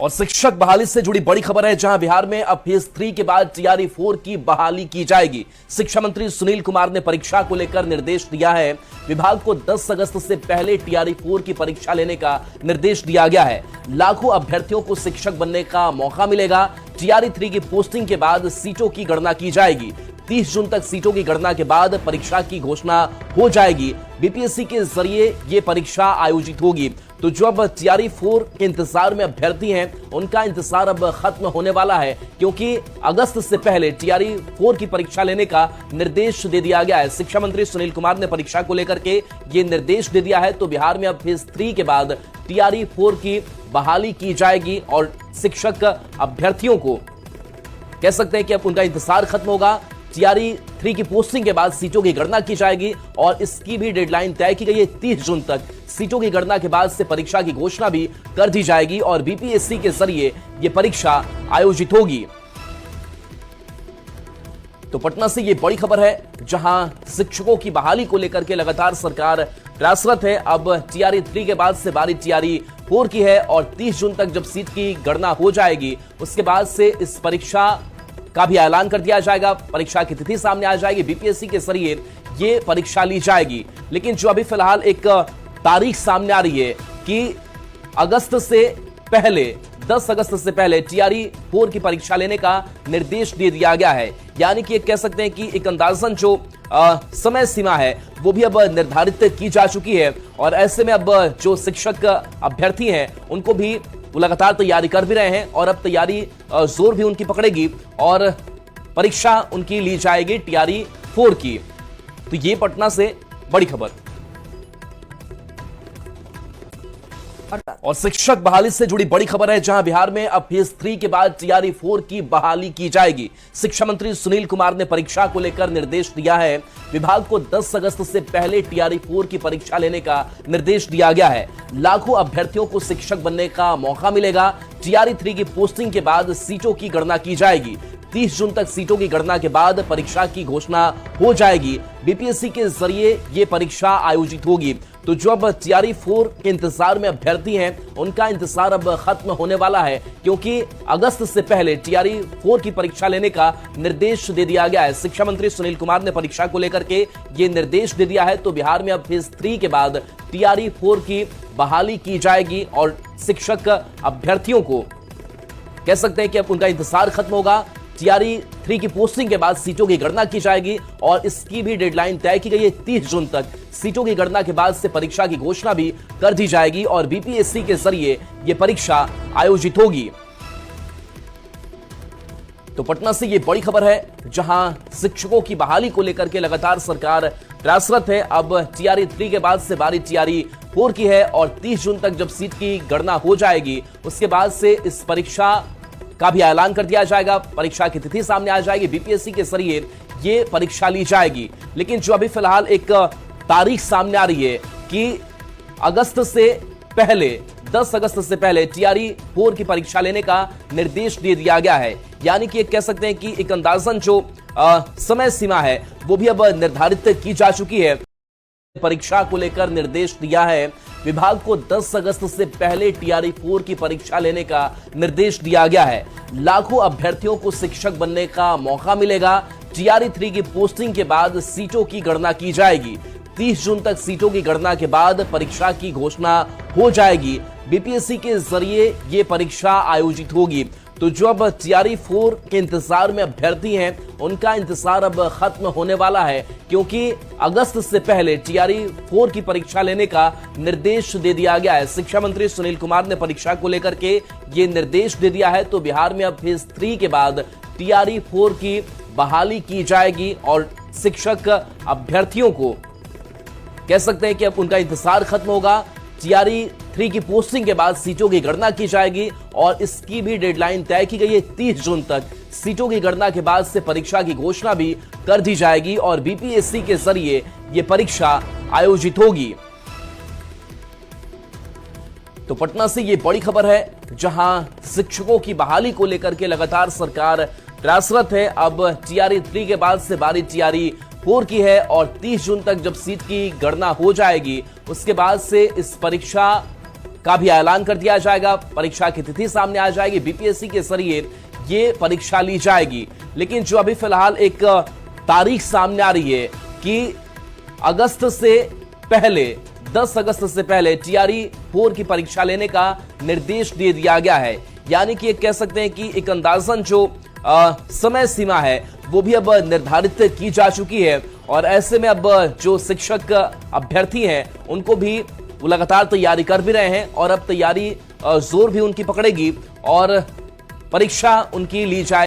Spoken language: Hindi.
और शिक्षक बहाली से जुड़ी बड़ी खबर है, जहां बिहार में अब फेज 3 के बाद टीआरई 4 की बहाली की जाएगी। शिक्षा मंत्री सुनील कुमार ने परीक्षा को लेकर निर्देश दिया है। विभाग को 10 अगस्त से पहले टीआरई 4 की परीक्षा लेने का निर्देश दिया गया है। लाखों अभ्यर्थियों को शिक्षक बनने का मौका मिलेगा। टीआरई 3 की पोस्टिंग के बाद सीटों की गणना की जाएगी। 30 जून तक सीटों की गणना के बाद परीक्षा की घोषणा हो जाएगी। बीपीएससी के जरिए ये परीक्षा आयोजित होगी। तो जो अब टीआरई 4 के इंतजार में अभ्यर्थी हैं, उनका इंतजार अब खत्म होने वाला है, क्योंकि अगस्त से पहले टीआरई 4 की परीक्षा लेने का निर्देश दे दिया गया है। शिक्षा मंत्री सुनील कुमार ने परीक्षा को लेकर के ये निर्देश दे दिया है। तो बिहार में अब फेज 3 के बाद टीआरई 4 की बहाली की जाएगी और शिक्षक अभ्यर्थियों को कह सकते हैं कि अब उनका इंतजार खत्म होगा। टीआरई 3 की पोस्टिंग के बाद सीटों की गणना की जाएगी और इसकी भी डेडलाइन तय की गई है। 30 जून तक सीटों की गणना के बाद से परीक्षा की घोषणा भी कर दी जाएगी और बीपीएससी के जरिए यह परीक्षा आयोजित होगी। तो पटना से यह बड़ी खबर है, जहां शिक्षकों की बहाली को लेकर के लगातार सरकार प्रयासरत है। अब टीआरई 3 के बाद से बारी टीआरई 4 की है और 30 जून तक जब सीट की गणना हो जाएगी, उसके बाद से इस परीक्षा का भी ऐलान कर दिया जाएगा। परीक्षा की तिथि सामने आ जाएगी। बीपीएससी के जरिए ये परीक्षा ली जाएगी। लेकिन जो अभी फिलहाल एक तारीख सामने आ रही है कि अगस्त से पहले 10 अगस्त से पहले टीआरई 4 की परीक्षा लेने का निर्देश दे दिया गया है। यानी कि कह सकते हैं कि एक अंदाजन जो समय सीमा है वो भी अब निर्धारित की जा चुकी है और ऐसे में अब जो शिक्षक अभ्यर्थी हैं उनको भी वो लगातार तैयारी कर भी रहे हैं और अब तैयारी जोर भी उनकी पकड़ेगी और परीक्षा उनकी ली जाएगी टीआरई 4 की। तो ये पटना से बड़ी खबर। और शिक्षक बहाली से जुड़ी बड़ी खबर है, जहां बिहार में अब फेज 3 के बाद टीआरई 4 की बहाली की जाएगी। शिक्षा मंत्री सुनील कुमार ने परीक्षा को लेकर निर्देश दिया है। विभाग को 10 अगस्त से पहले टीआरई 4 की परीक्षा लेने का निर्देश दिया गया है। लाखों अभ्यर्थियों को शिक्षक बनने का मौका मिलेगा। टीआरई 3 की पोस्टिंग के बाद सीटों की गणना की जाएगी। 30 जून तक सीटों की गणना के बाद परीक्षा की घोषणा हो जाएगी। बीपीएससी के जरिए ये परीक्षा आयोजित होगी। तो जो अब टीआरई 4 के इंतजार में अभ्यर्थी हैं, उनका इंतजार अब खत्म होने वाला है, क्योंकि अगस्त से पहले टीआरई 4 की परीक्षा लेने का निर्देश दे दिया गया है। शिक्षा मंत्री सुनील कुमार ने परीक्षा को लेकर के ये निर्देश दे दिया है। तो बिहार में अब फेज 3 के बाद टीआरई 4 की बहाली की जाएगी और शिक्षक अभ्यर्थियों को कह सकते हैं कि अब उनका इंतजार खत्म होगा। टीआरई 3 की पोस्टिंग के बाद सीटों की गणना की जाएगी और इसकी भी डेडलाइन तय की गई है। 30 जून तक सीटों की गणना के बाद से परीक्षा की घोषणा भी कर दी जाएगी और बीपीएससी के जरिए यह परीक्षा आयोजित होगी। तो पटना से यह बड़ी खबर है, जहां शिक्षकों की बहाली को लेकर के लगातार सरकार प्रयासरत है। अब टीआरई 3 के बाद से बारी टीआरई 4 की है और 30 जून तक जब सीट की गणना हो जाएगी, उसके बाद से इस परीक्षा का भी ऐलान कर दिया जाएगा। परीक्षा की तिथि सामने आ जाएगी। बीपीएससी के जरिए ये परीक्षा ली जाएगी। लेकिन जो अभी फिलहाल एक तारीख सामने आ रही है कि अगस्त से पहले 10 अगस्त से पहले टीआरई 4 की परीक्षा लेने का निर्देश दे दिया गया है। यानी कि कह सकते हैं कि एक अंदाजन जो समय सीमा है वो भी अब निर्धारित की जा चुकी है। परीक्षा को लेकर निर्देश दिया है। विभाग को 10 अगस्त से पहले टीआरई 4 की परीक्षा लेने का निर्देश दिया गया है। लाखों अभ्यर्थियों को शिक्षक बनने का मौका मिलेगा। टीआरई 3 की पोस्टिंग के बाद सीटों की गणना की जाएगी। 30 जून तक सीटों की गणना के बाद परीक्षा की घोषणा हो जाएगी। बीपीएससी के जरिए ये परीक्षा आयोजित होगी। तो जो अब टीआरई 4 के इंतजार में अभ्यर्थी हैं, उनका इंतजार अब खत्म होने वाला है, क्योंकि अगस्त से पहले टीआरई 4 की परीक्षा लेने का निर्देश दे दिया गया है। शिक्षा मंत्री सुनील कुमार ने परीक्षा को लेकर के ये निर्देश दे दिया है। तो बिहार में अब फेज 3 के बाद टीआरई 4 की बहाली की जाएगी और शिक्षक अभ्यर्थियों को कह सकते हैं कि अब उनका इंतजार खत्म होगा। टीआरई 3 की पोस्टिंग के बाद सीटों की गणना की जाएगी और इसकी भी डेडलाइन तय की गई है। 30 जून तक सीटों की गणना के बाद से परीक्षा की घोषणा भी कर दी जाएगी और बीपीएससी के जरिए यह परीक्षा आयोजित होगी। तो पटना से यह बड़ी खबर है, जहां शिक्षकों की बहाली को लेकर के लगातार सरकार प्रयासरत है। अब टीआरई 3 के बाद से बारी टीआरई 4 की है और 30 जून तक जब सीट की गणना हो जाएगी, उसके बाद से इस परीक्षा का भी ऐलान कर दिया जाएगा। परीक्षा की तिथि सामने आ जाएगी, बीपीएससी के जरिए ये परीक्षा ली जाएगी। लेकिन जो अभी फिलहाल एक तारीख सामने आ रही है कि अगस्त से पहले 10 अगस्त से पहले टीआरई 4 की परीक्षा लेने का निर्देश दे दिया गया है। यानी कि कह सकते हैं कि एक अंदाजन जो समय सीमा है वो भी अब निर्धारित की जा चुकी है। और ऐसे में अब जो शिक्षक अभ्यर्थी हैं उनको भी वो लगातार तैयारी कर भी रहे हैं और अब तैयारी जोर भी उनकी पकड़ेगी और परीक्षा उनकी ली जाए।